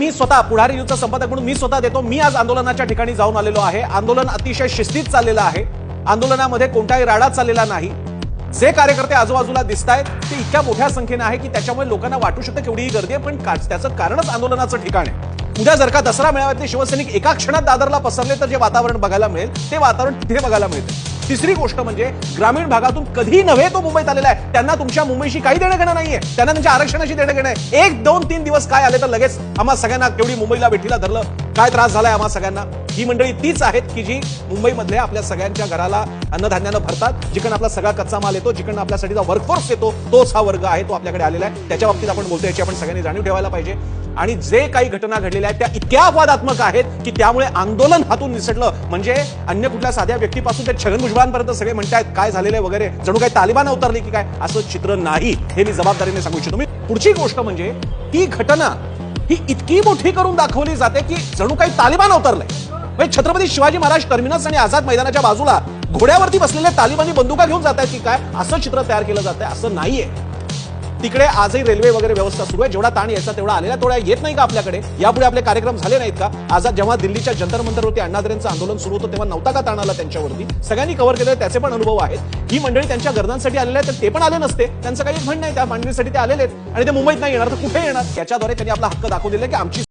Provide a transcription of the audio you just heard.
मी स्वतः पुढारी न्यूजचा संपादक म्हणून मी स्वतः देतो। मी आज आंदोलनाच्या ठिकाणी जाऊन आलेलो आहे। आंदोलन अतिशय शिस्तीत चाललेलं आहे। आंदोलनामध्ये कोणताही राडा चाललेला नाही। जे कार्यकर्ते आजूबाजूला दिसतायत ते इतक्या मोठ्या संख्येने आहे की त्याच्यामुळे लोकांना वाटू शकतं केवढीही गर्दी आहे, पण त्याचं कारणच आंदोलनाचं ठिकाण आहे। उद्या जर का दसरा मेळाव्यातले शिवसैनिक एका क्षणात दादरला पसरले तर जे वातावरण बघायला मिळेल ते वातावरण तिथे बघायला मिळते। तिसरी गोष्ट म्हणजे ग्रामीण भागातून कधी नव्हे तो मुंबईत आलेला आहे, त्यांना तुमच्या मुंबईशी काही देणं घेणं नाहीये, त्यांना त्यांच्या आरक्षणाशी देणं घेणं आहे। 1, 2, 3 दिवस काय आले तर लगेच आम्हा सगळ्यांना केवढी मुंबईला भेटीला धरलं, काय त्रास झालाय आम्हा सगळ्यांना। ही मंडळी तीच आहेत की जी मुंबईमधल्या आपल्या सगळ्यांच्या घराला अन्नधान्यानं भरतात, जिकडून आपला सगळा कच्चा माल येतो, जिकडून आपल्यासाठीचा वर्कफोर्स येतो, तोच हा वर्ग आहे, तो आपल्याकडे आलेला आहे। त्याच्या बाबतीत आपण बोलतोय याची आपण सगळ्यांनी जाणीव ठेवायला पाहिजे। आणि जे काही घटना घडलेल्या आहेत त्या इतक्या अपवादात्मक आहेत की त्यामुळे आंदोलन हातून निसटलं, म्हणजे अन्य कुठल्या साध्या व्यक्तीपासून ते छगन भुजबळांपर्यंत सगळे म्हणतायत काय झालेलं आहे वगैरे, जणू काही तालिबान अवतरली की काय, असं चित्र नाही, हे मी जबाबदारीने सांगू इच्छितो। मी पुढची गोष्ट म्हणजे ही घटना ही इतकी मोठी करून दाखवली जाते की जणू काही तालिबान अवतरलंय। छत्रपती शिवाजी महाराज टर्मिनस आणि आझाद मैदानाच्या बाजूला घोड्यावरती बसलेले तालिबानी बंदुका घेऊन जात आहेत की काय, असं चित्र तयार केलं जात आहे, असं नाहीये। तिकडे आजही रेल्वे वगैरे व्यवस्था सुरू आहे, जेवढा ताण यायचा तेवढा आलेला तेवढा येत नाही का आपल्याकडे? यापुढे आपले कार्यक्रम झाले नाहीत का? आझाद जेव्हा दिल्लीच्या जंतर मंतरवरती अण्णाद्रेंचं आंदोलन सुरू होतं तेव्हा नव्हता का ताण आला त्यांच्यावरती? सगळ्यांनी कव्हर केलं, त्याचे पण अनुभव आहेत। ही मंडळी त्यांच्या गरजांसाठी आलेले आहेत, तर ते पण आले नसते, त्यांचं काही म्हणणं नाही, त्या मांडणीसाठी ते आलेले आहेत आणि ते मुंबईत नाही येणार तर कुठे येणार? याच्याद्वारे त्यांनी आपला हक्क दाखवलेला आहे की आमची